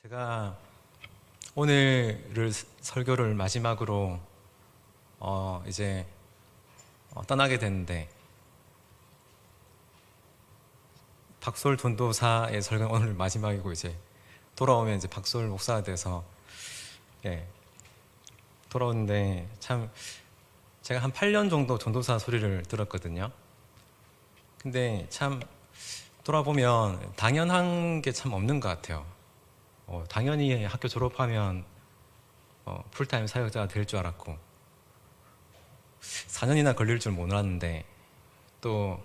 제가 오늘을 설교를 마지막으로 이제 떠나게 됐는데, 박솔 전도사의 설교는 오늘 마지막이고, 이제 돌아오면 이제 박솔 목사가 돼서 돌아오는데, 참 제가 한 8년 정도 전도사 소리를 들었거든요. 근데 참 돌아보면 당연한 게 참 없는 것 같아요. 당연히 학교 졸업하면 풀타임 사역자가 될 줄 알았고, 4년이나 걸릴 줄 몰랐는데, 또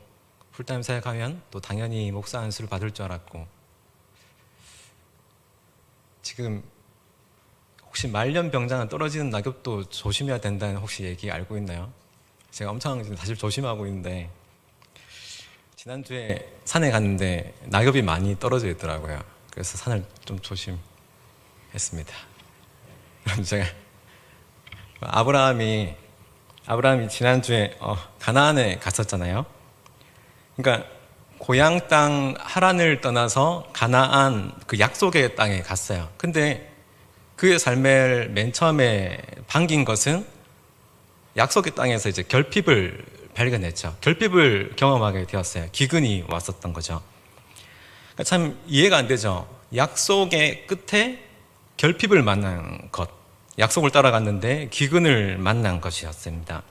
풀타임 사역하면 또 당연히 목사 안수를 받을 줄 알았고, 지금 혹시 말년병장은 떨어지는 낙엽도 조심해야 된다는 혹시 얘기 알고 있나요? 제가 엄청 사실 조심하고 있는데, 지난주에 산에 갔는데 낙엽이 많이 떨어져 있더라고요. 그래서 산을 좀 조심했습니다. 그럼 제가 아브라함이 지난주에 가나안에 갔었잖아요. 그러니까 고향 땅 하란을 떠나서 가나안 그 약속의 땅에 갔어요. 근데 그의 삶을 맨 처음에 반긴 것은 약속의 땅에서 이제 결핍을 발견했죠. 결핍을 경험하게 되었어요. 기근이 왔었던 거죠. 참 이해가 안 되죠. 약속의 끝에 결핍을 만난 것, 약속을 따라갔는데 기근을 만난 것이었습니다.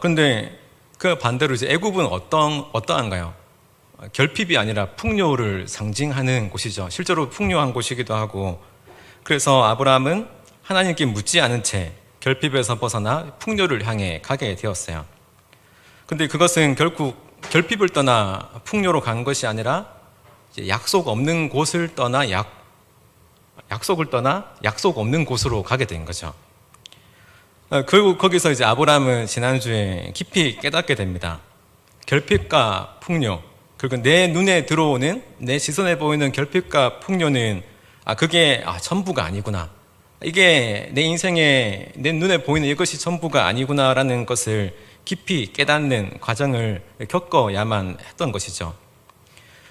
그런데 그 반대로 이제 애굽은 어떠한가요? 결핍이 아니라 풍요를 상징하는 곳이죠. 실제로 풍요한 곳이기도 하고, 그래서 아브라함은 하나님께 묻지 않은 채 결핍에서 벗어나 풍요를 향해 가게 되었어요. 근데 그것은 결국 결핍을 떠나 풍요로 간 것이 아니라 약속 없는 곳을 떠나 약속을 떠나 약속 없는 곳으로 가게 된 거죠. 결국 거기서 이제 아브라함은 지난주에 깊이 깨닫게 됩니다. 결핍과 풍요, 그리고 내 눈에 들어오는, 내 시선에 보이는 결핍과 풍요는 그게 전부가 아니구나. 이게 내 인생에 내 눈에 보이는 이것이 전부가 아니구나라는 것을 깊이 깨닫는 과정을 겪어야만 했던 것이죠.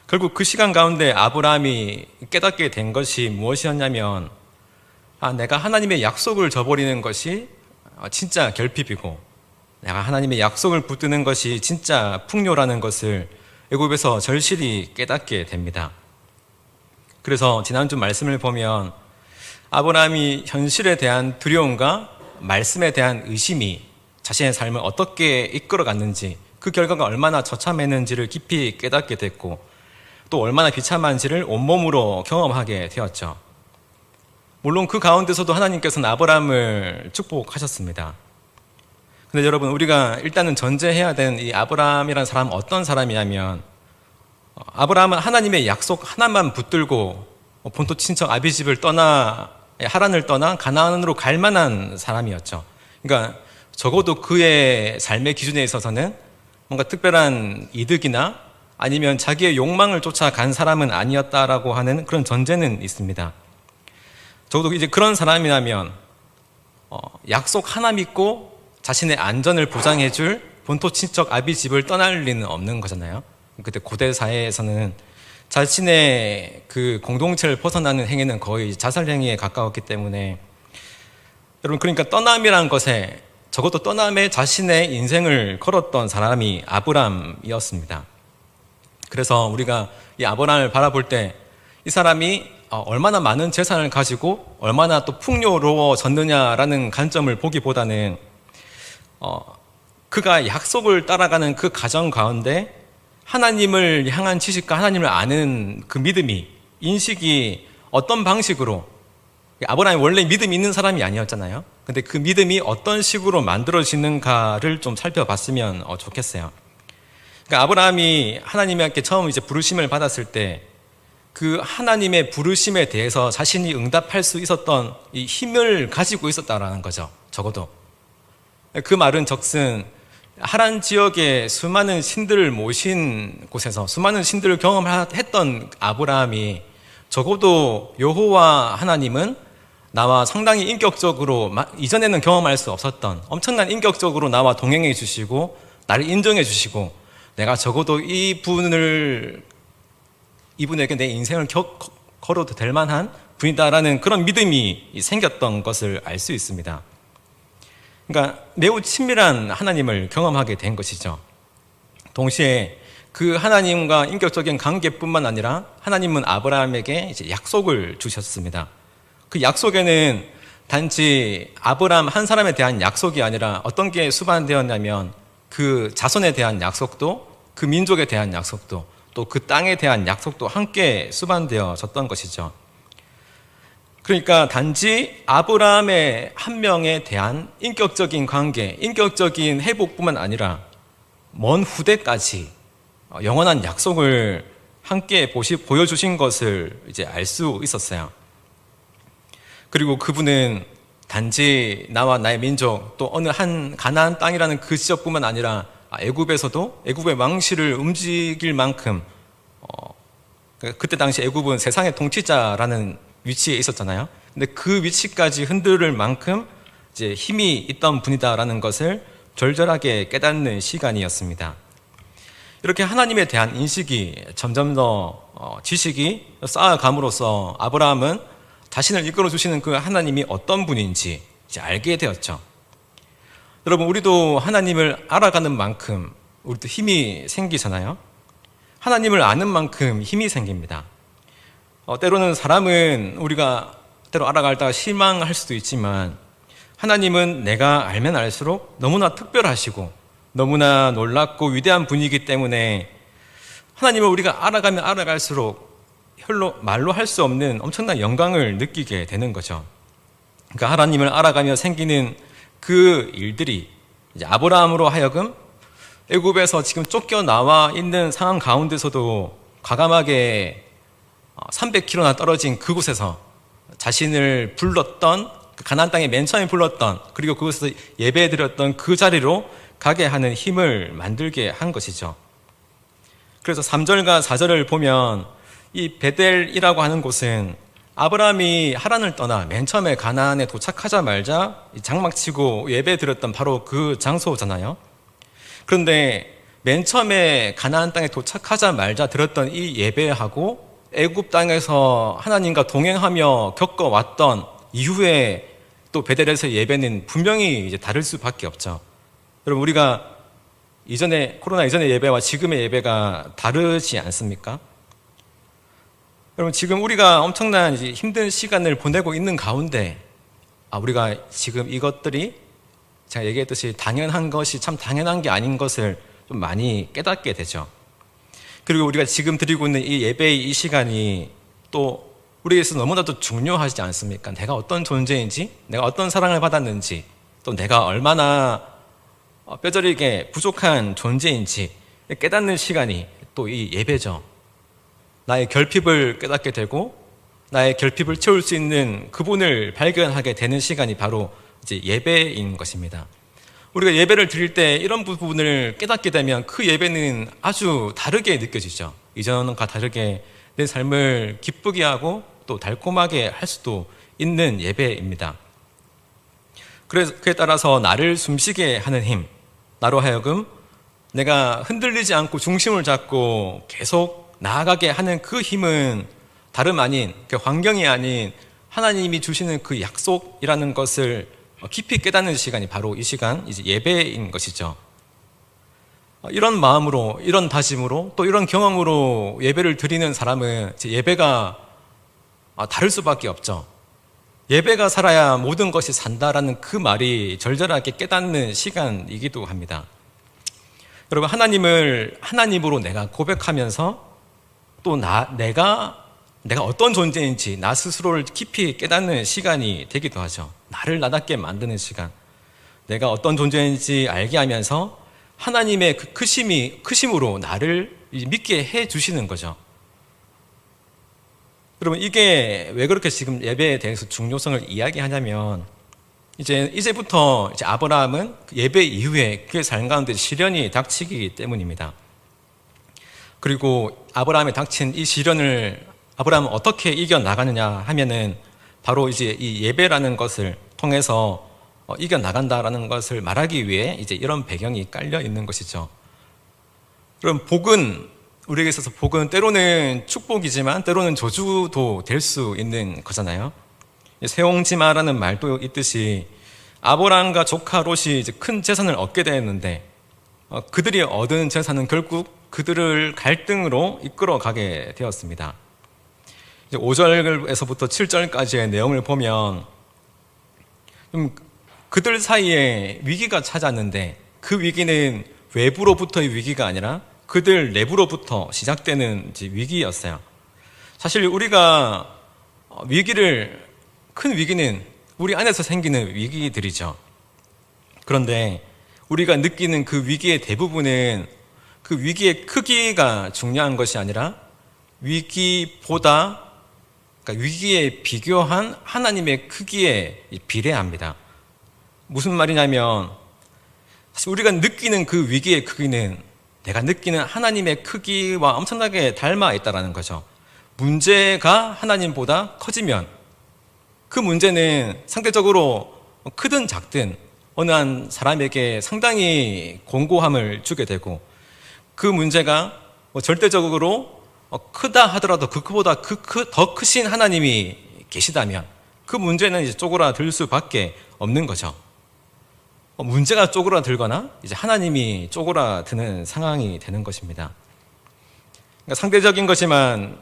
결국 그 시간 가운데 아브라함이 깨닫게 된 것이 무엇이었냐면, 내가 하나님의 약속을 저버리는 것이 진짜 결핍이고, 내가 하나님의 약속을 붙드는 것이 진짜 풍요라는 것을 애굽에서 절실히 깨닫게 됩니다. 그래서 지난주 말씀을 보면 아브라함이 현실에 대한 두려움과 말씀에 대한 의심이 자신의 삶을 어떻게 이끌어갔는지, 그 결과가 얼마나 처참했는지를 깊이 깨닫게 됐고, 또 얼마나 비참한지를 온몸으로 경험하게 되었죠. 물론 그 가운데서도 하나님께서는 아브라함을 축복하셨습니다. 근데 여러분, 우리가 일단은 전제해야 되는 이 아브라함이라는 사람은 어떤 사람이냐면, 아브라함은 하나님의 약속 하나만 붙들고 본토 친척 아비집을 떠나 하란을 떠나 가나안으로 갈 만한 사람이었죠. 그러니까 적어도 그의 삶의 기준에 있어서는 뭔가 특별한 이득이나 아니면 자기의 욕망을 쫓아간 사람은 아니었다라고 하는 그런 전제는 있습니다. 적어도 이제 그런 사람이라면 약속 하나 믿고 자신의 안전을 보장해줄 본토 친척 아비집을 떠날 리는 없는 거잖아요. 그때 고대 사회에서는 자신의 그 공동체를 벗어나는 행위는 거의 자살 행위에 가까웠기 때문에, 여러분, 그러니까 떠남이란 것에, 적어도 떠남에 자신의 인생을 걸었던 사람이 아브람이었습니다. 그래서 우리가 이 아브람을 바라볼 때 이 사람이 얼마나 많은 재산을 가지고 얼마나 또 풍요로워졌느냐라는 관점을 보기보다는 그가 약속을 따라가는 그 과정 가운데 하나님을 향한 지식과 하나님을 아는 그 믿음이, 인식이 어떤 방식으로, 아브라함이 원래 믿음이 있는 사람이 아니었잖아요. 근데 그 믿음이 어떤 식으로 만들어지는가를 좀 살펴봤으면 좋겠어요. 그러니까 아브라함이 하나님께 처음 이제 부르심을 받았을 때 그 하나님의 부르심에 대해서 자신이 응답할 수 있었던 이 힘을 가지고 있었다라는 거죠. 적어도. 그 말은 적슨 하란 지역에 수많은 신들을 모신 곳에서 수많은 신들을 경험했던 아브라함이 적어도 여호와 하나님은 나와 상당히 인격적으로, 이전에는 경험할 수 없었던 엄청난 인격적으로 나와 동행해 주시고 나를 인정해 주시고, 내가 적어도 이분에게 내 인생을 걸어도 될 만한 분이다라는 그런 믿음이 생겼던 것을 알 수 있습니다. 그러니까 매우 친밀한 하나님을 경험하게 된 것이죠. 동시에 그 하나님과 인격적인 관계뿐만 아니라 하나님은 아브라함에게 이제 약속을 주셨습니다. 그 약속에는 단지 아브라함 한 사람에 대한 약속이 아니라 어떤 게 수반되었냐면 그 자손에 대한 약속도, 그 민족에 대한 약속도, 또 그 땅에 대한 약속도 함께 수반되어졌던 것이죠. 그러니까 단지 아브라함의 한 명에 대한 인격적인 관계, 인격적인 회복뿐만 아니라 먼 후대까지 영원한 약속을 함께 보여주신 것을 이제 알 수 있었어요. 그리고 그분은 단지 나와 나의 민족, 또 어느 한 가나안 땅이라는 그 지역뿐만 아니라 애굽에서도 애굽의 왕실을 움직일 만큼 그때 당시 애굽은 세상의 통치자라는 위치에 있었잖아요. 근데 그 위치까지 흔들 만큼 이제 힘이 있던 분이다라는 것을 절절하게 깨닫는 시간이었습니다. 이렇게 하나님에 대한 인식이 점점 더 지식이 쌓아감으로써 아브라함은 자신을 이끌어 주시는 그 하나님이 어떤 분인지 이제 알게 되었죠. 여러분, 우리도 하나님을 알아가는 만큼 우리도 힘이 생기잖아요. 하나님을 아는 만큼 힘이 생깁니다. 때로는 사람은 우리가 때로 알아가다가 실망할 수도 있지만 하나님은 내가 알면 알수록 너무나 특별하시고 너무나 놀랍고 위대한 분이기 때문에 하나님을 우리가 알아가면 알아갈수록 말로 할 수 없는 엄청난 영광을 느끼게 되는 거죠. 그러니까 하나님을 알아가며 생기는 그 일들이 이제 아브라함으로 하여금 애굽에서 지금 쫓겨나와 있는 상황 가운데서도 과감하게 300km나 떨어진 그곳에서 자신을 불렀던 가나안 땅에 맨 처음에 불렀던 그리고 그곳에서 예배드렸던 그 자리로 가게 하는 힘을 만들게 한 것이죠. 그래서 3절과 4절을 보면 이 베델이라고 하는 곳은 아브라함이 하란을 떠나 맨 처음에 가나안에 도착하자마자 장막치고 예배드렸던 바로 그 장소잖아요. 그런데 맨 처음에 가나안 땅에 도착하자마자 드렸던 이 예배하고 애굽 땅에서 하나님과 동행하며 겪어왔던 이후에 또 베델에서 예배는 분명히 이제 다를 수밖에 없죠. 여러분, 우리가 코로나 이전의 예배와 지금의 예배가 다르지 않습니까? 여러분, 지금 우리가 엄청난 이제 힘든 시간을 보내고 있는 가운데 우리가 지금 이것들이 제가 얘기했듯이 당연한 것이 참 당연한 게 아닌 것을 좀 많이 깨닫게 되죠. 그리고 우리가 지금 드리고 있는 이 예배의 이 시간이 또 우리에게서 너무나도 중요하지 않습니까? 내가 어떤 존재인지, 내가 어떤 사랑을 받았는지, 또 내가 얼마나 뼈저리게 부족한 존재인지 깨닫는 시간이 또 이 예배죠. 나의 결핍을 깨닫게 되고 나의 결핍을 채울 수 있는 그분을 발견하게 되는 시간이 바로 이제 예배인 것입니다. 우리가 예배를 드릴 때 이런 부분을 깨닫게 되면 그 예배는 아주 다르게 느껴지죠. 이전과 다르게 내 삶을 기쁘게 하고 또 달콤하게 할 수도 있는 예배입니다. 그래서 그에 따라서 나를 숨쉬게 하는 힘, 나로 하여금 내가 흔들리지 않고 중심을 잡고 계속 나아가게 하는 그 힘은 다름 아닌, 그 환경이 아닌 하나님이 주시는 그 약속이라는 것을 깊이 깨닫는 시간이 바로 이 시간, 이제 예배인 것이죠. 이런 마음으로, 이런 다짐으로, 또 이런 경험으로 예배를 드리는 사람은 예배가 다를 수밖에 없죠. 예배가 살아야 모든 것이 산다라는 그 말이 절절하게 깨닫는 시간이기도 합니다. 여러분, 하나님을 하나님으로 내가 고백하면서 또 내가 어떤 존재인지 나 스스로를 깊이 깨닫는 시간이 되기도 하죠. 나를 나답게 만드는 시간. 내가 어떤 존재인지 알게 하면서 하나님의 그 크심으로 나를 믿게 해 주시는 거죠. 여러분, 이게 왜 그렇게 지금 예배에 대해서 중요성을 이야기하냐면 이제부터 아브라함은 예배 이후에 그의 삶 가운데 시련이 닥치기 때문입니다. 그리고 아브라함에 닥친 이 시련을 아브라함은 어떻게 이겨나가느냐 하면은 바로 이제 이 예배라는 것을 통해서 이겨나간다라는 것을 말하기 위해 이제 이런 배경이 깔려 있는 것이죠. 그럼 복은 우리에게 있어서 복은 때로는 축복이지만 때로는 저주도 될 수 있는 거잖아요. 세옹지마라는 말도 있듯이 아브라함과 조카 롯이 이제 큰 재산을 얻게 되었는데 그들이 얻은 재산은 결국 그들을 갈등으로 이끌어가게 되었습니다. 5절에서부터 7절까지의 내용을 보면 그들 사이에 위기가 찾아왔는데 그 위기는 외부로부터의 위기가 아니라 그들 내부로부터 시작되는 위기였어요. 사실 우리가 큰 위기는 우리 안에서 생기는 위기들이죠. 그런데 우리가 느끼는 그 위기의 대부분은 그 위기의 크기가 중요한 것이 아니라 위기보다, 그러니까 위기에 비교한 하나님의 크기에 비례합니다. 무슨 말이냐면 사실 우리가 느끼는 그 위기의 크기는 내가 느끼는 하나님의 크기와 엄청나게 닮아 있다는 거죠. 문제가 하나님보다 커지면 그 문제는 상대적으로 크든 작든 어느 한 사람에게 상당히 공고함을 주게 되고, 그 문제가 절대적으로 크다 하더라도 그보다 더 크신 하나님이 계시다면 그 문제는 이제 쪼그라들 수밖에 없는 거죠. 문제가 쪼그라들거나 이제 하나님이 쪼그라드는 상황이 되는 것입니다. 그러니까 상대적인 거지만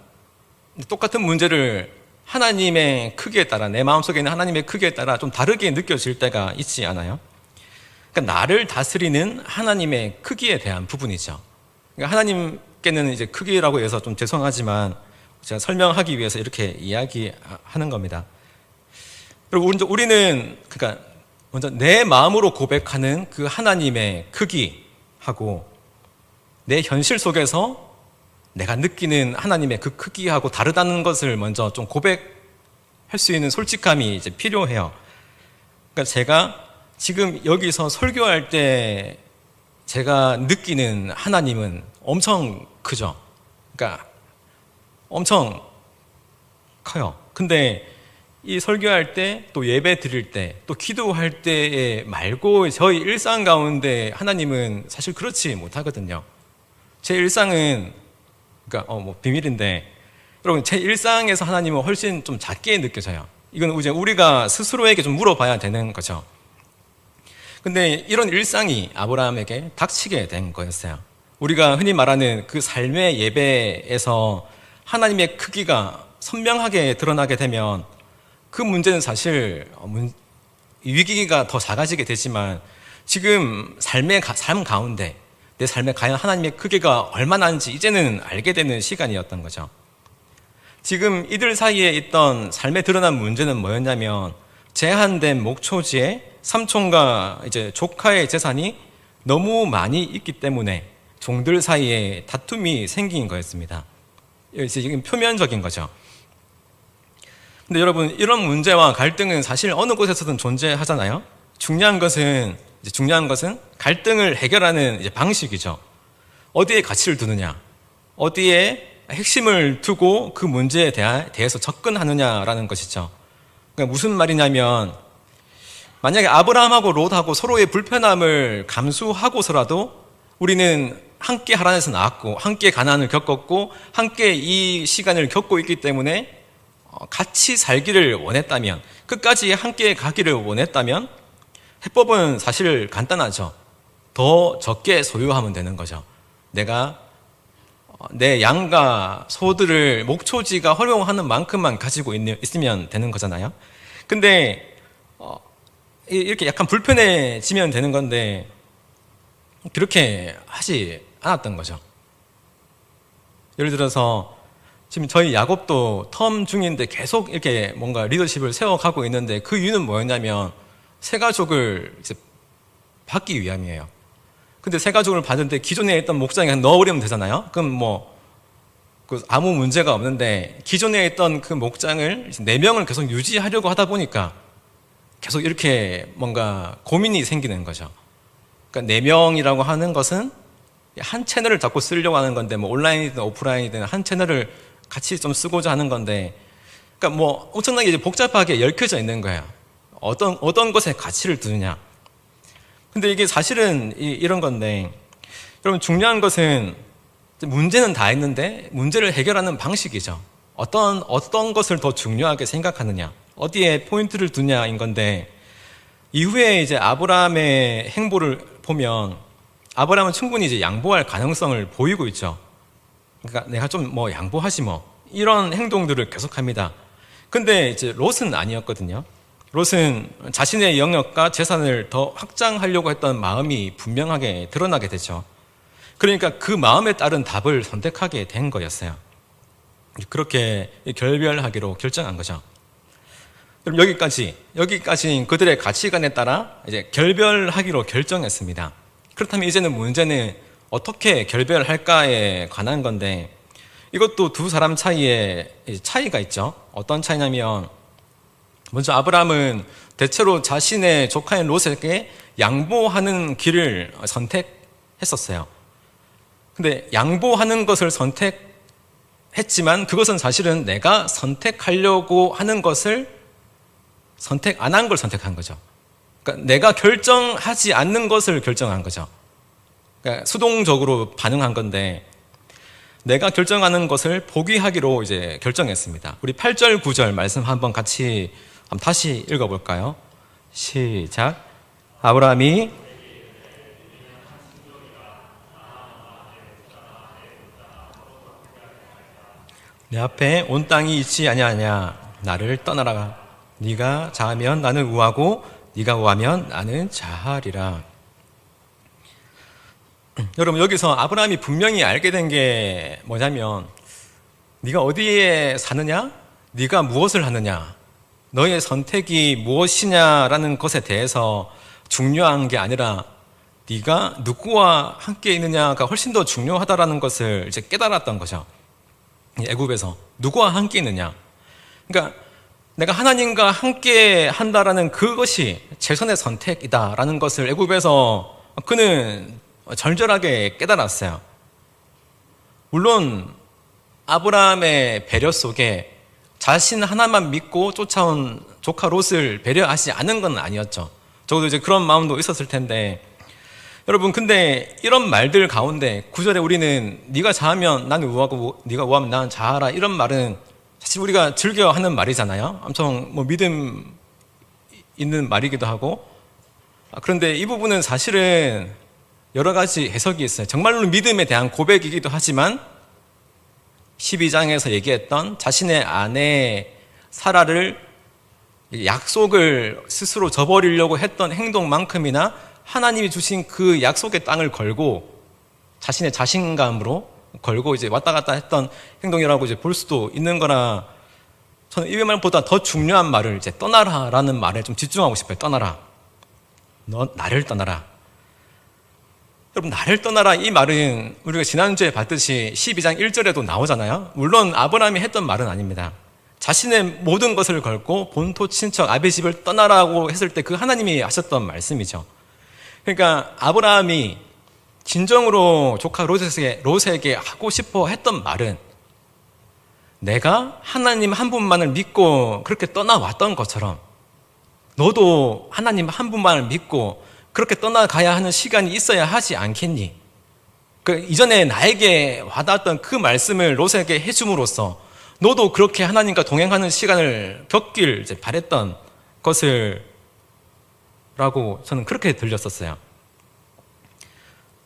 똑같은 문제를 하나님의 크기에 따라, 내 마음속에 있는 하나님의 크기에 따라 좀 다르게 느껴질 때가 있지 않아요? 그러니까 나를 다스리는 하나님의 크기에 대한 부분이죠. 그러니까 하나님께는 이제 크기라고 해서 좀 죄송하지만 제가 설명하기 위해서 이렇게 이야기하는 겁니다. 그리고 우리는 그러니까 먼저 내 마음으로 고백하는 그 하나님의 크기하고 내 현실 속에서 내가 느끼는 하나님의 그 크기하고 다르다는 것을 먼저 좀 고백할 수 있는 솔직함이 이제 필요해요. 그러니까 제가 지금 여기서 설교할 때 제가 느끼는 하나님은 엄청 크죠. 그러니까 엄청 커요. 근데 이 설교할 때, 또 예배 드릴 때, 또 기도할 때 말고 저희 일상 가운데 하나님은 사실 그렇지 못하거든요. 제 일상은, 그러니까 비밀인데, 여러분 제 일상에서 하나님은 훨씬 좀 작게 느껴져요. 이건 이제 우리가 스스로에게 좀 물어봐야 되는 거죠. 근데 이런 일상이 아브라함에게 닥치게 된 거였어요. 우리가 흔히 말하는 그 삶의 예배에서 하나님의 크기가 선명하게 드러나게 되면 그 문제는 사실 위기가 더 작아지게 되지만 지금 삶 가운데 내 삶에 과연 하나님의 크기가 얼마나 하는지 이제는 알게 되는 시간이었던 거죠. 지금 이들 사이에 있던 삶에 드러난 문제는 뭐였냐면 제한된 목초지에 삼촌과 이제 조카의 재산이 너무 많이 있기 때문에 종들 사이에 다툼이 생긴 거였습니다. 지금 표면적인 거죠. 근데 여러분, 이런 문제와 갈등은 사실 어느 곳에서든 존재하잖아요. 중요한 것은 갈등을 해결하는 이제 방식이죠. 어디에 가치를 두느냐, 어디에 핵심을 두고 그 문제에 대해서 접근하느냐라는 것이죠. 그러니까 무슨 말이냐면 만약에 아브라함하고 롯하고 서로의 불편함을 감수하고서라도 우리는 함께 하란에서 나왔고 함께 가나안을 겪었고 함께 이 시간을 겪고 있기 때문에 같이 살기를 원했다면, 끝까지 함께 가기를 원했다면 해법은 사실 간단하죠. 더 적게 소유하면 되는 거죠. 내가 내 양과 소들을 목초지가 허용하는 만큼만 가지고 있으면 되는 거잖아요. 근데 이렇게 약간 불편해지면 되는 건데 그렇게 하지 않았던 거죠. 예를 들어서 지금 저희 야곱도 텀 중인데 계속 이렇게 뭔가 리더십을 세워가고 있는데 그 이유는 뭐였냐면 새 가족을 이제 받기 위함이에요. 근데 새 가족을 받는데 기존에 있던 목장에 그냥 넣어버리면 되잖아요. 그럼 아무 문제가 없는데 기존에 있던 그 목장을 4명을 계속 유지하려고 하다 보니까 계속 이렇게 뭔가 고민이 생기는 거죠. 그러니까 4명이라고 하는 것은 한 채널을 자꾸 쓰려고 하는 건데 온라인이든 오프라인이든 한 채널을 같이 좀 쓰고자 하는 건데, 그러니까 엄청나게 이제 복잡하게 얽혀져 있는 거예요. 어떤 것에 가치를 두느냐. 근데 이게 사실은 이런 건데, 여러분 중요한 것은 문제는 다 있는데 문제를 해결하는 방식이죠. 어떤 것을 더 중요하게 생각하느냐, 어디에 포인트를 두냐인 건데, 이후에 이제 아브라함의 행보를 보면 아브라함은 충분히 이제 양보할 가능성을 보이고 있죠. 그러니까 내가 좀 뭐 양보하지 뭐, 이런 행동들을 계속합니다. 근데 이제 롯은 아니었거든요. 롯은 자신의 영역과 재산을 더 확장하려고 했던 마음이 분명하게 드러나게 되죠. 그러니까 그 마음에 따른 답을 선택하게 된 거였어요. 그렇게 결별하기로 결정한 거죠. 그럼 여기까지 그들의 가치관에 따라 이제 결별하기로 결정했습니다. 그렇다면 이제는 문제는 어떻게 결별할까에 관한 건데, 이것도 두 사람 사이에 차이가 있죠. 어떤 차이냐면, 먼저 아브라함은 대체로 자신의 조카인 롯에게 양보하는 길을 선택했었어요. 근데 양보하는 것을 선택했지만 그것은 사실은 내가 선택하려고 하는 것을 선택 안 한 걸 선택한 거죠. 그러니까 내가 결정하지 않는 것을 결정한 거죠. 그러니까 수동적으로 반응한 건데, 내가 결정하는 것을 포기하기로 이제 결정했습니다. 우리 8절, 9절 말씀 한번 같이 다시 읽어볼까요? 시작. 아브라함이 내 앞에 온 땅이 있지 아니하냐. 나를 떠나라. 네가 자하면 나는 우하고 네가 우하면 나는 자하리라. 여러분, 여기서 아브라함이 분명히 알게 된 게 뭐냐면, 네가 어디에 사느냐, 네가 무엇을 하느냐, 너의 선택이 무엇이냐라는 것에 대해서 중요한 게 아니라 네가 누구와 함께 있느냐가 훨씬 더 중요하다라는 것을 이제 깨달았던 거죠. 애굽에서 누구와 함께 있느냐, 그러니까 내가 하나님과 함께 한다라는 그것이 최선의 선택이다라는 것을 애굽에서 그는 절절하게 깨달았어요. 물론 아브라함의 배려 속에 자신 하나만 믿고 쫓아온 조카 롯을 배려하지 않은 건 아니었죠. 적어도 이제 그런 마음도 있었을 텐데, 여러분, 근데 이런 말들 가운데 9절에 우리는 네가 자하면 나는 우하고 네가 우하면 나는 자하라, 이런 말은 사실 우리가 즐겨 하는 말이잖아요. 엄청 뭐 믿음 있는 말이기도 하고. 그런데 이 부분은 사실은 여러 가지 해석이 있어요. 정말로 믿음에 대한 고백이기도 하지만 12장에서 얘기했던 자신의 아내 사라를 약속을 스스로 저버리려고 했던 행동만큼이나 하나님이 주신 그 약속의 땅을 걸고 자신의 자신감으로 걸고 이제 왔다 갔다 했던 행동이라고 이제 볼 수도 있는 거라, 저는 이 말보다 더 중요한 말을 이제 떠나라라는 말에 좀 집중하고 싶어요. 떠나라. 너 나를 떠나라. 여러분, 나를 떠나라, 이 말은 우리가 지난주에 봤듯이 12장 1절에도 나오잖아요. 물론 아브라함이 했던 말은 아닙니다. 자신의 모든 것을 걸고 본토 친척 아비 집을 떠나라고 했을 때 그 하나님이 하셨던 말씀이죠. 그러니까 아브라함이 진정으로 조카 롯에게 하고 싶어 했던 말은, 내가 하나님 한 분만을 믿고 그렇게 떠나왔던 것처럼 너도 하나님 한 분만을 믿고 그렇게 떠나가야 하는 시간이 있어야 하지 않겠니? 그 이전에 나에게 와닿았던 그 말씀을 롯에게 해줌으로써 너도 그렇게 하나님과 동행하는 시간을 겪길 이제 바랬던 것을 라고 저는 그렇게 들렸었어요.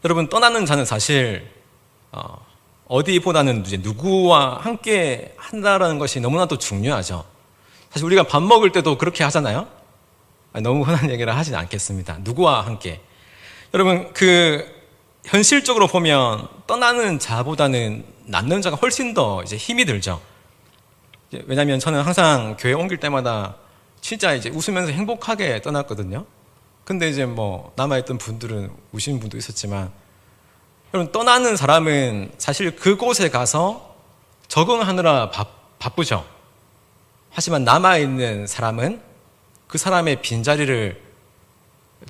여러분, 떠나는 자는 사실 어디보다는 이제 누구와 함께 한다라는 것이 너무나도 중요하죠. 사실 우리가 밥 먹을 때도 그렇게 하잖아요. 너무 흔한 얘기를 하진 않겠습니다. 누구와 함께. 여러분, 현실적으로 보면 떠나는 자보다는 낳는 자가 훨씬 더 이제 힘이 들죠. 왜냐하면 저는 항상 교회 옮길 때마다 진짜 이제 웃으면서 행복하게 떠났거든요. 근데 이제 뭐 남아있던 분들은 우시는 분도 있었지만, 여러분, 떠나는 사람은 사실 그곳에 가서 적응하느라 바쁘죠. 하지만 남아있는 사람은 그 사람의 빈자리를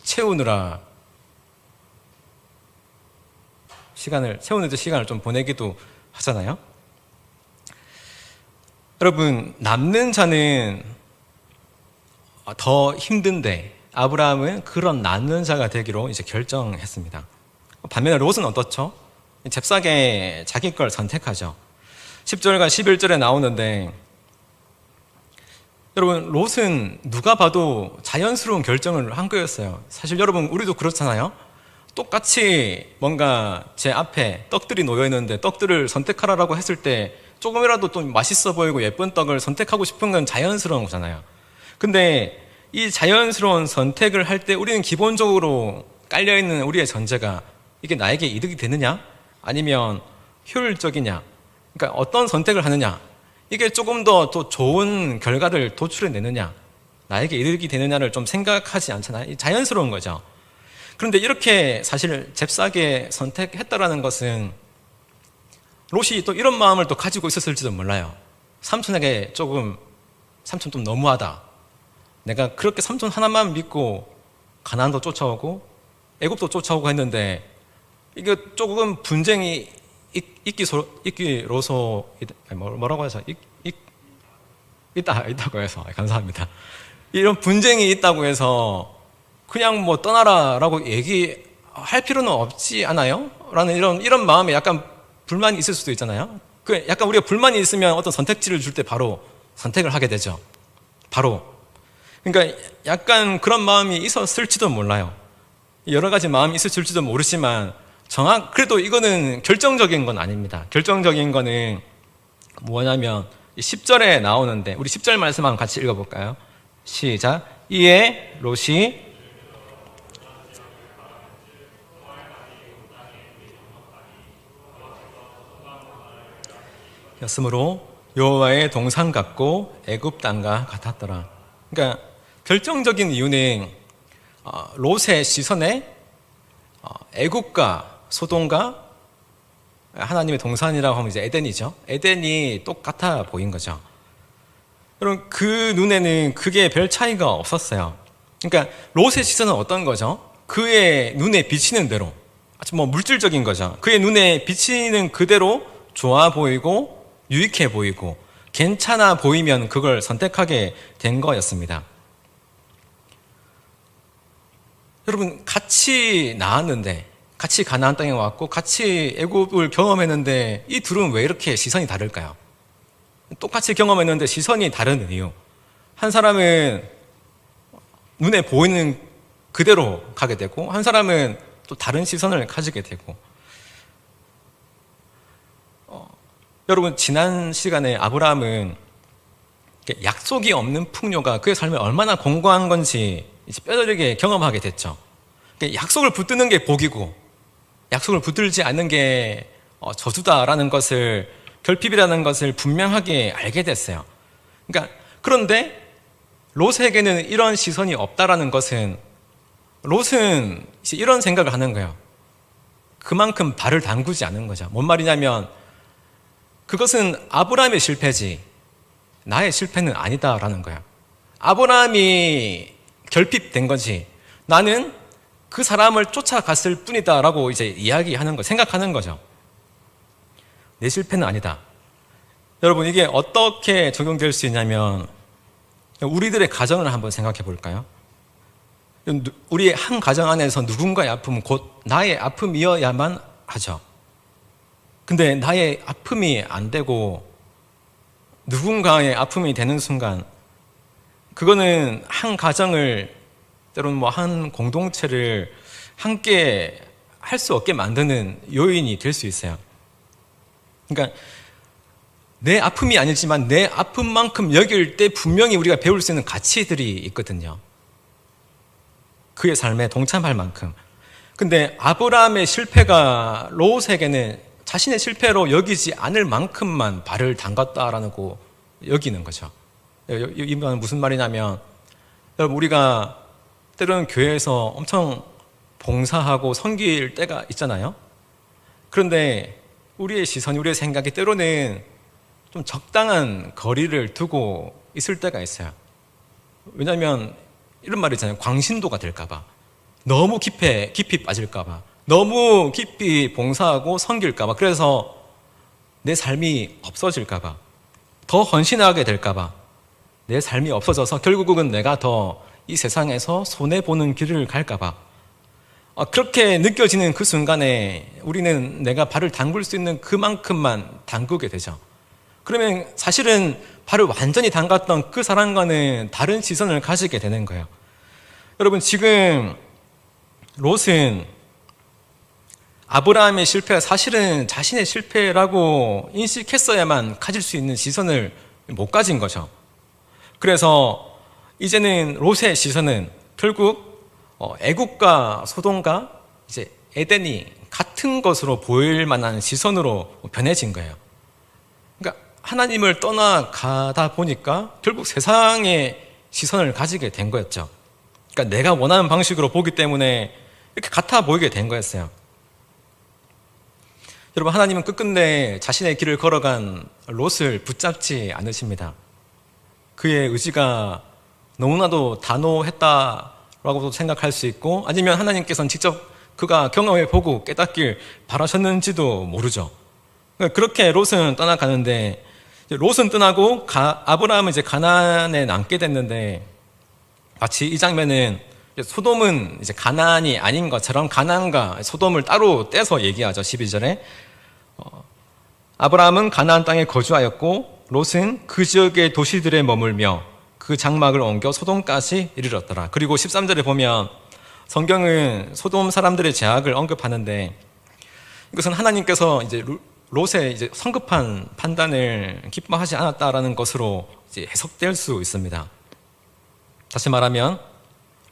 채우느라 시간을 좀 보내기도 하잖아요. 여러분, 남는 자는 더 힘든데 아브라함은 그런 남는 자가 되기로 이제 결정했습니다. 반면에 롯은 어떻죠? 잽싸게 자기 걸 선택하죠. 10절과 11절에 나오는데, 여러분, 롯은 누가 봐도 자연스러운 결정을 한 거였어요. 사실 여러분, 우리도 그렇잖아요. 똑같이 뭔가 제 앞에 떡들이 놓여 있는데 떡들을 선택하라고 했을 때 조금이라도 또 맛있어 보이고 예쁜 떡을 선택하고 싶은 건 자연스러운 거잖아요. 근데 이 자연스러운 선택을 할 때 우리는 기본적으로 깔려있는 우리의 전제가 이게 나에게 이득이 되느냐? 아니면 효율적이냐? 그러니까 어떤 선택을 하느냐? 이게 조금 더 또 좋은 결과를 도출해내느냐? 나에게 이득이 되느냐를 좀 생각하지 않잖아요. 자연스러운 거죠. 그런데 이렇게 사실 잽싸게 선택했다라는 것은 롯이 또 이런 마음을 또 가지고 있었을지도 몰라요. 삼촌에게 삼촌 좀 너무하다. 내가 그렇게 삼촌 하나만 믿고 가나안도 쫓아오고 애굽도 쫓아오고 했는데 이게 조금 분쟁이 뭐라고 해서 있다고 해서 감사합니다. 이런 분쟁이 있다고 해서 그냥 뭐 떠나라라고 얘기할 필요는 없지 않아요? 라는 이런 마음에 약간 불만이 있을 수도 있잖아요. 약간 우리가 불만이 있으면 어떤 선택지를 줄 때 바로 선택을 하게 되죠. 바로. 그러니까 약간 그런 마음이 있었을지도 몰라요. 여러 가지 마음이 있을지도 모르지만 그래도 이거는 결정적인 건 아닙니다. 결정적인 거는 뭐냐면 10절에 나오는데 우리 10절 말씀 한번 같이 읽어볼까요? 시작. 이에 롯이 였으므로 여호와의 동산 같고 애굽 땅과 같았더라. 그러니까 결정적인 이유는 롯의 시선에 애굽과 소돔과 하나님의 동산이라고 하면 이제 에덴이죠. 에덴이 똑같아 보인 거죠. 여러분, 그 눈에는 그게 별 차이가 없었어요. 그러니까 롯의 시선은 어떤 거죠? 그의 눈에 비치는 대로, 아주 뭐 물질적인 거죠. 그의 눈에 비치는 그대로 좋아 보이고 유익해 보이고 괜찮아 보이면 그걸 선택하게 된 거였습니다. 여러분, 같이 나왔는데, 같이 가나안 땅에 왔고 같이 애굽을 경험했는데 이 둘은 왜 이렇게 시선이 다를까요? 똑같이 경험했는데 시선이 다른 이유. 한 사람은 눈에 보이는 그대로 가게 되고 한 사람은 또 다른 시선을 가지게 되고. 여러분, 지난 시간에 아브라함은 약속이 없는 풍요가 그의 삶에 얼마나 공고한 건지 이제 뼈저리게 경험하게 됐죠. 약속을 붙드는 게 복이고 약속을 붙들지 않는 게 저주다라는 것을, 결핍이라는 것을 분명하게 알게 됐어요. 그런데 롯에게는 이런 시선이 없다라는 것은, 롯은 이제 이런 생각을 하는 거예요. 그만큼 발을 담그지 않은 거죠. 뭔 말이냐면 그것은 아브라함의 실패지 나의 실패는 아니다라는 거예요. 아브라함이 결핍된 거지 나는 그 사람을 쫓아갔을 뿐이다라고 이제 이야기하는 거, 생각하는 거죠. 내 실패는 아니다. 여러분, 이게 어떻게 적용될 수 있냐면 우리들의 가정을 한번 생각해 볼까요? 우리 한 가정 안에서 누군가의 아픔은 곧 나의 아픔이어야만 하죠. 근데 나의 아픔이 안 되고 누군가의 아픔이 되는 순간 그거는 한 가정을, 때로는 뭐 한 공동체를 함께 할 수 없게 만드는 요인이 될 수 있어요. 그러니까 내 아픔이 아니지만 내 아픔만큼 여길 때 분명히 우리가 배울 수 있는 가치들이 있거든요. 그의 삶에 동참할 만큼. 근데 아브라함의 실패가 롯에게는 자신의 실패로 여기지 않을 만큼만 발을 담갔다라는 거 여기는 거죠. 이건 무슨 말이냐면, 여러분, 우리가 때로는 교회에서 엄청 봉사하고 섬길 때가 있잖아요. 그런데 우리의 시선이, 우리의 생각이 때로는 좀 적당한 거리를 두고 있을 때가 있어요. 왜냐하면 이런 말이 있잖아요. 광신도가 될까봐, 너무 깊이 빠질까봐, 너무 깊이 봉사하고 섬길까봐, 그래서 내 삶이 없어질까봐, 더 헌신하게 될까봐 내 삶이 없어져서 결국은 내가 더 이 세상에서 손해보는 길을 갈까봐 그렇게 느껴지는 그 순간에 우리는 내가 발을 담글 수 있는 그만큼만 담그게 되죠. 그러면 사실은 발을 완전히 담갔던 그 사람과는 다른 시선을 가지게 되는 거예요. 여러분, 지금 롯은 아브라함의 실패가 사실은 자신의 실패라고 인식했어야만 가질 수 있는 시선을 못 가진 거죠. 그래서 이제는 롯의 시선은 결국 애국과 소돔과 이제 에덴이 같은 것으로 보일 만한 시선으로 변해진 거예요. 그러니까 하나님을 떠나가다 보니까 결국 세상의 시선을 가지게 된 거였죠. 그러니까 내가 원하는 방식으로 보기 때문에 이렇게 같아 보이게 된 거였어요. 여러분, 하나님은 끝끝내 자신의 길을 걸어간 롯을 붙잡지 않으십니다. 그의 의지가 너무나도 단호했다라고도 생각할 수 있고, 아니면 하나님께서는 직접 그가 경험해보고 깨닫길 바라셨는지도 모르죠. 그렇게 롯은 떠나가는데, 롯은 떠나고 아브라함은 이제 가나안에 남게 됐는데, 마치 이 장면은 소돔은 이제 가나안이 아닌 것처럼 가나안과 소돔을 따로 떼서 얘기하죠. 12절에 아브라함은 가나안 땅에 거주하였고 롯은 그 지역의 도시들에 머물며 그 장막을 옮겨 소돔까지 이르렀더라. 그리고 13절에 보면 성경은 소돔 사람들의 죄악을 언급하는데, 이것은 하나님께서 이제 롯의 이제 성급한 판단을 기뻐하지 않았다라는 것으로 이제 해석될 수 있습니다. 다시 말하면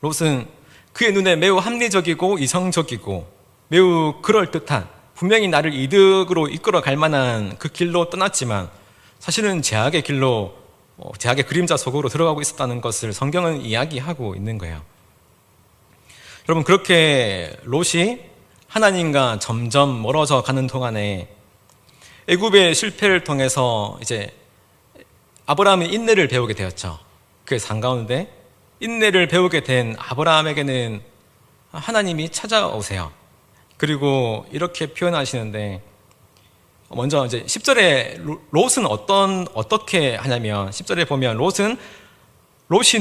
롯은 그의 눈에 매우 합리적이고 이성적이고 매우 그럴듯한, 분명히 나를 이득으로 이끌어 갈 만한 그 길로 떠났지만 사실은 죄악의 길로, 죄악의 그림자 속으로 들어가고 있었다는 것을 성경은 이야기하고 있는 거예요. 여러분, 그렇게 롯이 하나님과 점점 멀어져 가는 동안에 애굽의 실패를 통해서 이제 아브라함이 인내를 배우게 되었죠. 그의 삶 가운데 인내를 배우게 된 아브라함에게는 하나님이 찾아오세요. 그리고 이렇게 표현하시는데, 먼저 이제 10절에 롯은 어떻게 하냐면, 10절에 보면 롯이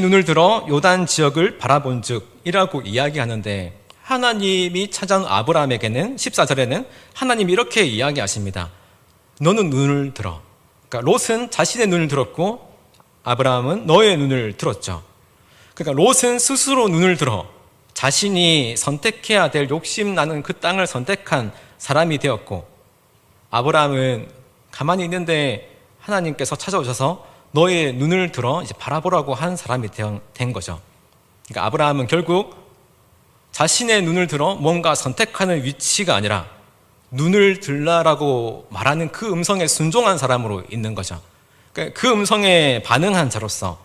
눈을 들어 요단 지역을 바라본즉 이라고 이야기하는데, 하나님이 찾아온 아브라함에게는 14절에는 하나님이 이렇게 이야기하십니다. 너는 눈을 들어. 그러니까 롯은 자신의 눈을 들었고 아브라함은 너의 눈을 들었죠. 그러니까 롯은 스스로 눈을 들어 자신이 선택해야 될 욕심나는 그 땅을 선택한 사람이 되었고, 아브라함은 가만히 있는데 하나님께서 찾아오셔서 너의 눈을 들어 이제 바라보라고 한 사람이 된 거죠. 그러니까 아브라함은 결국 자신의 눈을 들어 뭔가 선택하는 위치가 아니라 눈을 들라라고 말하는 그 음성에 순종한 사람으로 있는 거죠. 그러니까 그 음성에 반응한 자로서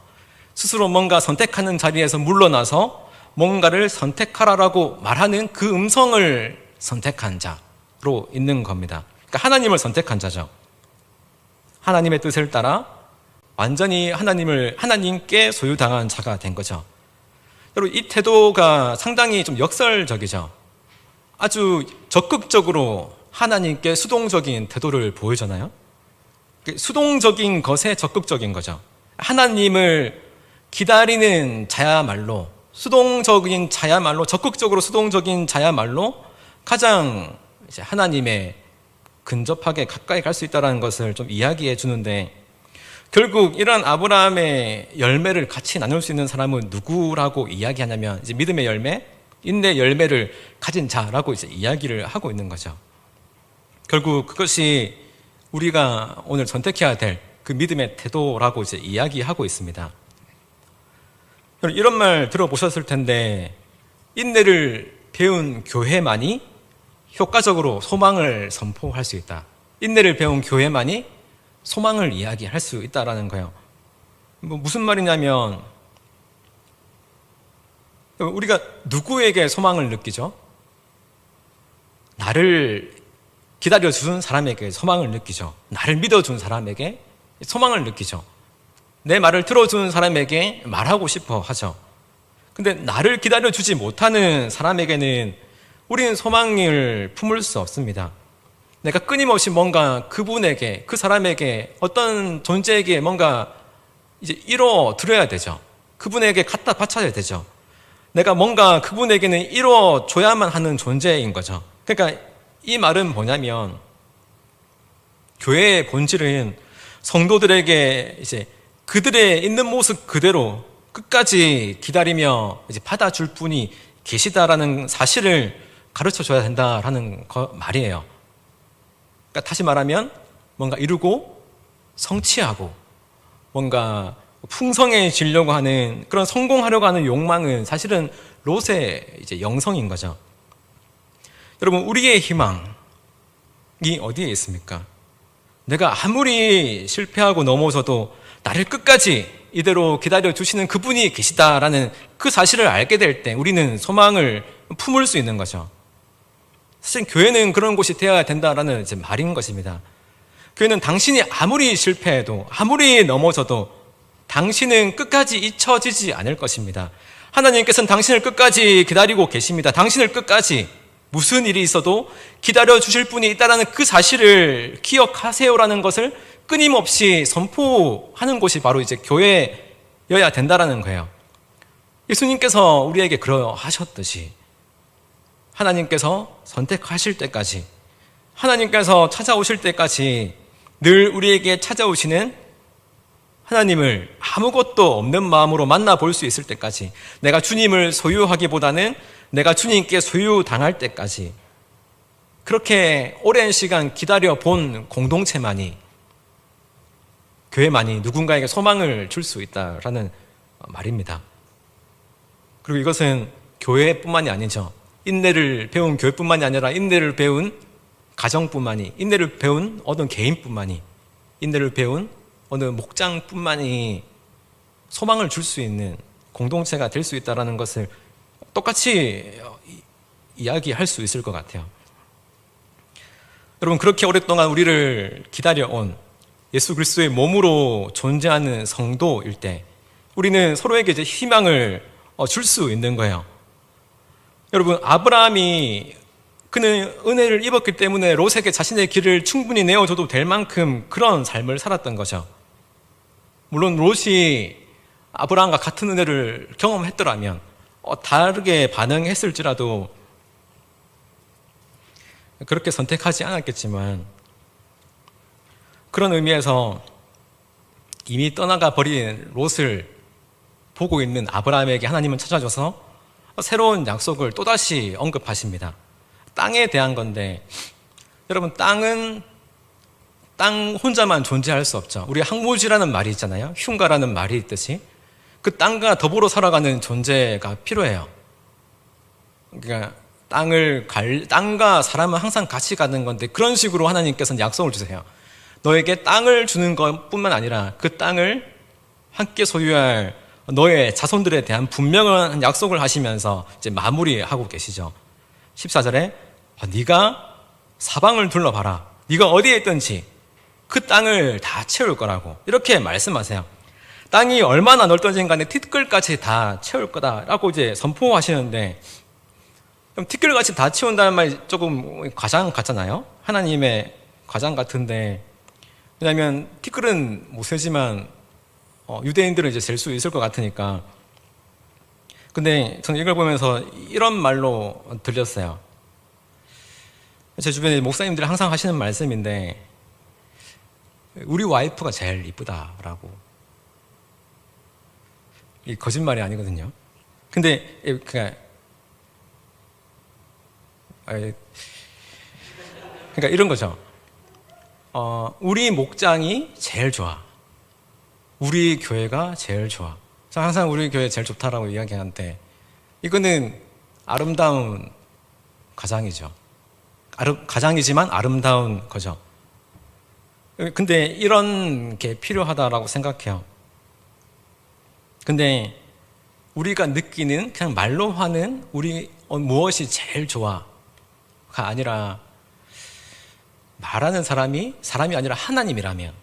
스스로 뭔가 선택하는 자리에서 물러나서 뭔가를 선택하라라고 말하는 그 음성을 선택한 자로 있는 겁니다. 그러니까 하나님을 선택한 자죠. 하나님의 뜻을 따라 완전히 하나님께 소유당한 자가 된 거죠. 여러분, 이 태도가 상당히 좀 역설적이죠. 아주 적극적으로 하나님께 수동적인 태도를 보이잖아요. 수동적인 것에 적극적인 거죠. 하나님을 기다리는 자야말로, 수동적인 자야말로, 적극적으로 수동적인 자야말로 가장 이제 하나님의 근접하게 가까이 갈 수 있다는 것을 좀 이야기해 주는데, 결국 이런 아브라함의 열매를 같이 나눌 수 있는 사람은 누구라고 이야기하냐면, 이제 믿음의 열매, 인내 열매를 가진 자라고 이제 이야기를 하고 있는 거죠. 결국 그것이 우리가 오늘 선택해야 될 그 믿음의 태도라고 이제 이야기하고 있습니다. 이런 말 들어보셨을 텐데, 인내를 배운 교회만이 효과적으로 소망을 선포할 수 있다. 인내를 배운 교회만이 소망을 이야기할 수 있다라는 거예요. 무슨 말이냐면, 우리가 누구에게 소망을 느끼죠? 나를 기다려준 사람에게 소망을 느끼죠. 나를 믿어준 사람에게 소망을 느끼죠. 내 말을 들어주는 사람에게 말하고 싶어 하죠. 근데 나를 기다려주지 못하는 사람에게는 우리는 소망을 품을 수 없습니다. 내가 끊임없이 뭔가 그분에게, 그 사람에게, 어떤 존재에게 뭔가 이제 이뤄 드려야 되죠. 그분에게 갖다 바쳐야 되죠. 내가 뭔가 그분에게는 이루어줘야만 하는 존재인 거죠. 그러니까 이 말은 뭐냐면 교회의 본질은 성도들에게 이제 그들의 있는 모습 그대로 끝까지 기다리며 이제 받아줄 분이 계시다라는 사실을 가르쳐 줘야 된다라는 말이에요. 그러니까 다시 말하면 뭔가 이루고 성취하고 뭔가 풍성해지려고 하는 그런 성공하려고 하는 욕망은 사실은 롯의 이제 영성인 거죠. 여러분, 우리의 희망이 어디에 있습니까? 내가 아무리 실패하고 넘어져도 나를 끝까지 이대로 기다려 주시는 그분이 계시다라는 그 사실을 알게 될 때 우리는 소망을 품을 수 있는 거죠. 사실 교회는 그런 곳이 되어야 된다라는 이제 말인 것입니다. 교회는 당신이 아무리 실패해도 아무리 넘어져도 당신은 끝까지 잊혀지지 않을 것입니다. 하나님께서는 당신을 끝까지 기다리고 계십니다. 당신을 끝까지 무슨 일이 있어도 기다려 주실 분이 있다는 그 사실을 기억하세요라는 것을 끊임없이 선포하는 곳이 바로 이제 교회여야 된다는 거예요. 예수님께서 우리에게 그러하셨듯이 하나님께서 선택하실 때까지, 하나님께서 찾아오실 때까지 늘 우리에게 찾아오시는 하나님을 아무것도 없는 마음으로 만나볼 수 있을 때까지, 내가 주님을 소유하기보다는 내가 주님께 소유당할 때까지 그렇게 오랜 시간 기다려본 공동체만이, 교회만이 누군가에게 소망을 줄 수 있다라는 말입니다. 그리고 이것은 교회뿐만이 아니죠. 인내를 배운 교회뿐만이 아니라 인내를 배운 가정뿐만이, 인내를 배운 어느 개인뿐만이, 인내를 배운 어느 목장뿐만이 소망을 줄 수 있는 공동체가 될 수 있다는 것을 똑같이 이야기할 수 있을 것 같아요. 여러분, 그렇게 오랫동안 우리를 기다려온 예수 그리스도의 몸으로 존재하는 성도일 때 우리는 서로에게 이제 희망을 줄 수 있는 거예요. 여러분, 아브라함이 그는 은혜를 입었기 때문에 롯에게 자신의 길을 충분히 내어줘도 될 만큼 그런 삶을 살았던 거죠. 물론 롯이 아브라함과 같은 은혜를 경험했더라면 다르게 반응했을지라도 그렇게 선택하지 않았겠지만, 그런 의미에서 이미 떠나가 버린 롯을 보고 있는 아브라함에게 하나님은 찾아줘서 새로운 약속을 또다시 언급하십니다. 땅에 대한 건데, 여러분, 땅은 땅 혼자만 존재할 수 없죠. 우리 항무지라는 말이 있잖아요. 흉가라는 말이 있듯이 그 땅과 더불어 살아가는 존재가 필요해요. 그러니까 땅과 사람은 항상 같이 가는 건데, 그런 식으로 하나님께서는 약속을 주세요. 너에게 땅을 주는 것뿐만 아니라 그 땅을 함께 소유할 너의 자손들에 대한 분명한 약속을 하시면서 이제 마무리하고 계시죠. 14절에 네가 사방을 둘러봐라. 네가 어디에 있든지 그 땅을 다 채울 거라고 이렇게 말씀하세요. 땅이 얼마나 넓던지 간에 티끌까지 다 채울 거다라고 이제 선포하시는데, 그럼 티끌같이 다 채운다는 말이 조금 과장 같잖아요. 하나님의 과장 같은데, 왜냐하면 티끌은 못 세지만 유대인들은 이제 셀 수 있을 것 같으니까. 근데 저는 이걸 보면서 이런 말로 들렸어요. 제 주변에 목사님들이 항상 하시는 말씀인데, 우리 와이프가 제일 이쁘다라고. 이 거짓말이 아니거든요. 근데 그러니까 이런 거죠. 우리 목장이 제일 좋아. 우리 교회가 제일 좋아. 저 항상 우리 교회 제일 좋다라고 이야기하는데, 이거는 아름다운 가장이죠. 가장이지만 아름다운 거죠. 근데 이런 게 필요하다라고 생각해요. 근데 우리가 느끼는 그냥 말로 하는 우리 무엇이 제일 좋아가 아니라, 말하는 사람이 아니라 하나님이라면,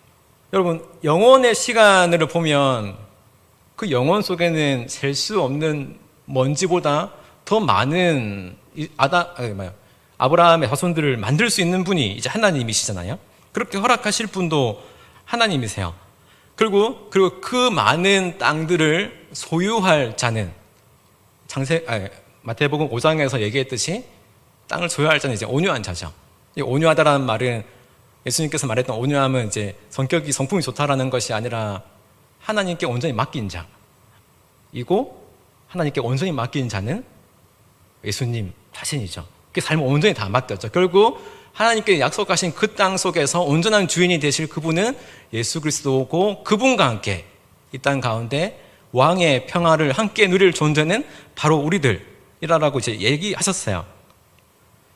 여러분, 영혼의 시간을 보면 그 영혼 속에는 셀 수 없는 먼지보다 더 많은 아브라함의 자손들을 만들 수 있는 분이 이제 하나님이시잖아요. 그렇게 허락하실 분도 하나님이세요. 그리고 그 많은 땅들을 소유할 자는 마태복음 5장에서 얘기했듯이 땅을 소유할 자는 이제 온유한 자죠. 이 온유하다라는 말은 예수님께서 말했던 온유함은 이제 성품이 좋다라는 것이 아니라 하나님께 온전히 맡긴 자이고, 하나님께 온전히 맡긴 자는 예수님 자신이죠. 그 삶을 온전히 다 맡겼죠. 결국 하나님께 약속하신 그 땅 속에서 온전한 주인이 되실 그분은 예수 그리스도고, 그분과 함께 이 땅 가운데 왕의 평화를 함께 누릴 존재는 바로 우리들이라고 이제 얘기하셨어요.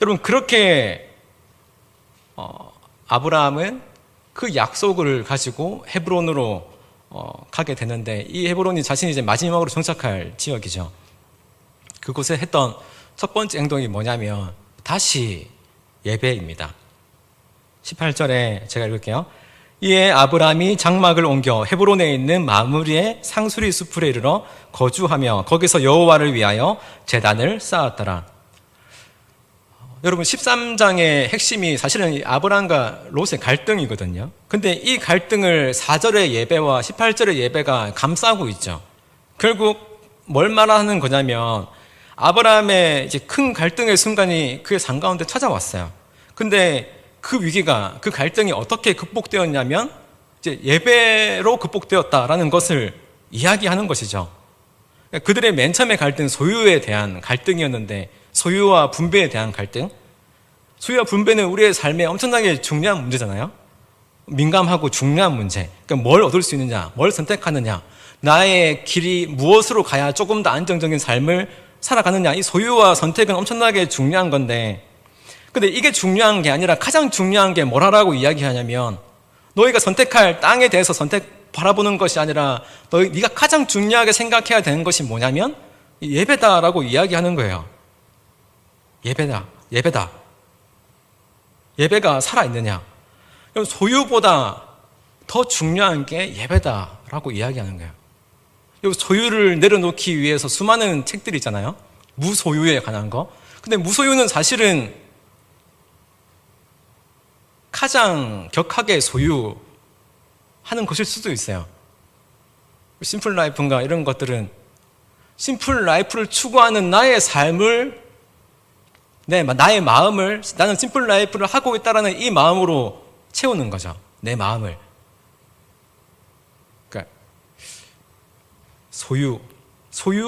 여러분, 그렇게 아브라함은 그 약속을 가지고 헤브론으로 가게 되는데, 이 헤브론이 자신이 이제 마지막으로 정착할 지역이죠. 그곳에 했던 첫 번째 행동이 뭐냐면 다시 예배입니다. 18절에 제가 읽을게요. 이에 아브라함이 장막을 옮겨 헤브론에 있는 마므리의 상수리 숲에 이르러 거주하며 거기서 여호와를 위하여 제단을 쌓았더라. 여러분, 13장의 핵심이 사실은 아브라함과 롯의 갈등이거든요. 근데 이 갈등을 4절의 예배와 18절의 예배가 감싸고 있죠. 결국 뭘 말하는 거냐면 아브라함의 이제 큰 갈등의 순간이 그의 삶 가운데 찾아왔어요. 근데 그 위기가, 그 갈등이 어떻게 극복되었냐면 이제 예배로 극복되었다라는 것을 이야기하는 것이죠. 그들의 맨 처음의 갈등, 소유에 대한 갈등이었는데, 소유와 분배에 대한 갈등. 소유와 분배는 우리의 삶에 엄청나게 중요한 문제잖아요. 민감하고 중요한 문제. 그러니까 뭘 얻을 수 있느냐, 뭘 선택하느냐, 나의 길이 무엇으로 가야 조금 더 안정적인 삶을 살아가느냐, 이 소유와 선택은 엄청나게 중요한 건데, 근데 이게 중요한 게 아니라 가장 중요한 게 뭐라고 이야기하냐면, 너희가 선택할 땅에 대해서 바라보는 것이 아니라 네가 가장 중요하게 생각해야 되는 것이 뭐냐면 예배다라고 이야기하는 거예요. 예배다. 예배가 살아있느냐. 소유보다 더 중요한 게 예배다라고 이야기하는 거예요. 소유를 내려놓기 위해서 수많은 책들이 있잖아요. 무소유에 관한 거. 근데 무소유는 사실은 가장 격하게 소유하는 것일 수도 있어요. 심플 라이프인가 이런 것들은 심플 라이프를 추구하는 나의 삶을, 나의 마음을, 나는 심플 라이프를 하고 있다는 이 마음으로 채우는 거죠. 내 마음을. 그러니까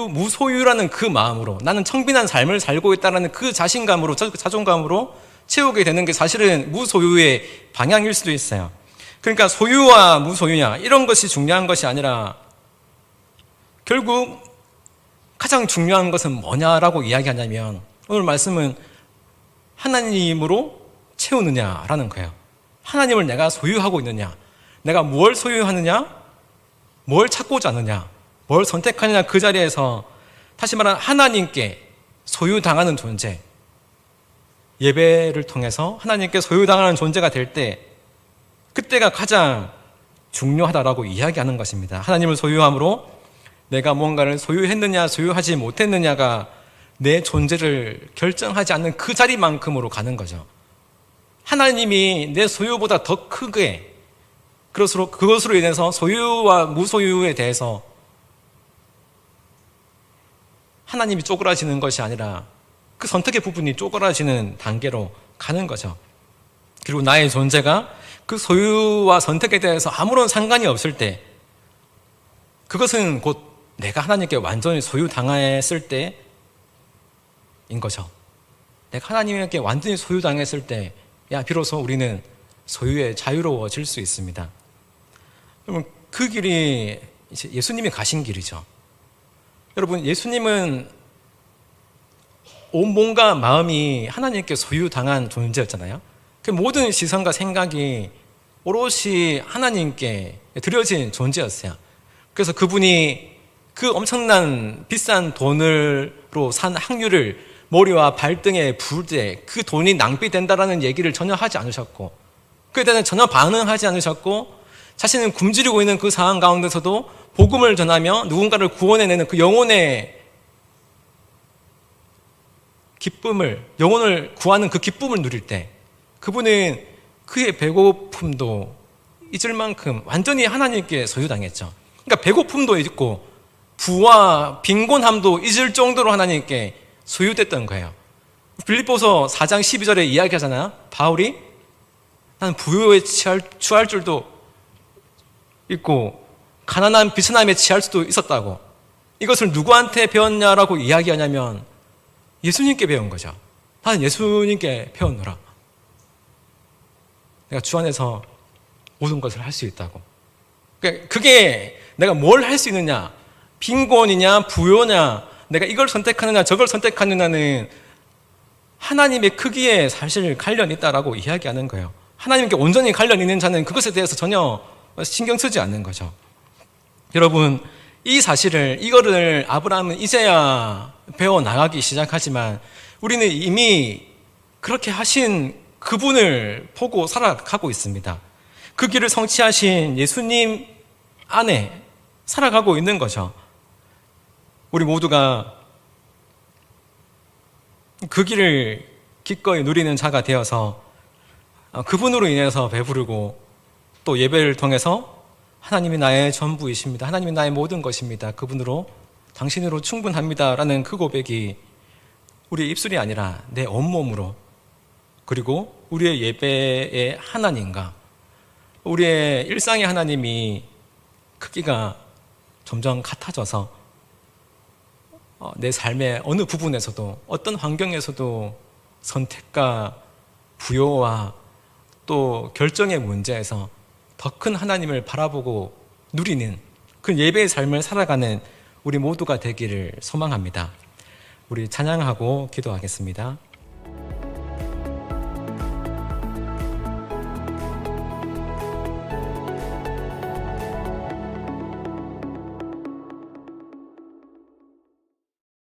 무소유라는 그 마음으로, 나는 청빈한 삶을 살고 있다는 그 자신감으로, 자존감으로 채우게 되는 게 사실은 무소유의 방향일 수도 있어요. 그러니까 소유와 무소유냐 이런 것이 중요한 것이 아니라 결국 가장 중요한 것은 뭐냐라고 이야기하냐면, 오늘 말씀은 하나님으로 채우느냐라는 거예요. 하나님을 내가 소유하고 있느냐, 내가 뭘 소유하느냐, 뭘 찾고자 하느냐, 뭘 선택하느냐, 그 자리에서 다시 말하면 하나님께 소유당하는 존재, 예배를 통해서 하나님께 소유당하는 존재가 될 때, 그때가 가장 중요하다라고 이야기하는 것입니다. 하나님을 소유함으로 내가 뭔가를 소유했느냐 소유하지 못했느냐가 내 존재를 결정하지 않는 그 자리만큼으로 가는 거죠. 하나님이 내 소유보다 더 크게, 그것으로 인해서 소유와 무소유에 대해서 하나님이 쪼그라지는 것이 아니라 그 선택의 부분이 쪼그라지는 단계로 가는 거죠. 그리고 나의 존재가 그 소유와 선택에 대해서 아무런 상관이 없을 때, 그것은 곧 내가 하나님께 완전히 소유당했을 때인 거죠. 내가 하나님께 완전히 소유당했을 때, 비로소 우리는 소유에 자유로워질 수 있습니다. 여러분, 그 길이 이제 예수님이 가신 길이죠. 여러분, 예수님은 온 몸과 마음이 하나님께 소유당한 존재였잖아요. 그 모든 시선과 생각이 오롯이 하나님께 드려진 존재였어요. 그래서 그분이 그 엄청난 비싼 돈으로 산 항유를 머리와 발등에 부을 때 그 돈이 낭비된다라는 얘기를 전혀 하지 않으셨고, 그에 대해서 전혀 반응하지 않으셨고, 자신은 굶주리고 있는 그 상황 가운데서도 복음을 전하며 누군가를 구원해내는 그 영혼의 기쁨을, 영혼을 구하는 그 기쁨을 누릴 때, 그분은 그의 배고픔도 잊을 만큼 완전히 하나님께 소유당했죠. 그러니까 배고픔도 있고 부와 빈곤함도 잊을 정도로 하나님께 소유됐던 거예요. 빌립보서 4장 12절에 이야기하잖아요. 바울이 나는 부요에 취할 줄도 있고 가난한 비천함에 취할 수도 있었다고. 이것을 누구한테 배웠냐라고 이야기하냐면 예수님께 배운 거죠. 나는 예수님께 배웠노라. 내가 주 안에서 모든 것을 할 수 있다고. 그게 내가 뭘 할 수 있느냐, 빈곤이냐 부요냐, 내가 이걸 선택하느냐 저걸 선택하느냐는 하나님의 크기에 사실 관련이 있다라고 이야기하는 거예요. 하나님께 온전히 관련 있는 자는 그것에 대해서 전혀 신경 쓰지 않는 거죠. 여러분, 이거를 아브라함은 이제야 배워나가기 시작하지만 우리는 이미 그렇게 하신 그분을 보고 살아가고 있습니다. 그 길을 성취하신 예수님 안에 살아가고 있는 거죠. 우리 모두가 그 길을 기꺼이 누리는 자가 되어서 그분으로 인해서 배부르고 또 예배를 통해서 하나님이 나의 전부이십니다. 하나님이 나의 모든 것입니다. 그분으로 당신으로 충분합니다. 라는 그 고백이 우리의 입술이 아니라 내 온몸으로, 그리고 우리의 예배의 하나님과 우리의 일상의 하나님이 크기가 점점 같아져서 내 삶의 어느 부분에서도 어떤 환경에서도 선택과 부요와 또 결정의 문제에서 더 큰 하나님을 바라보고 누리는 그 예배의 삶을 살아가는 우리 모두가 되기를 소망합니다. 우리 찬양하고 기도하겠습니다.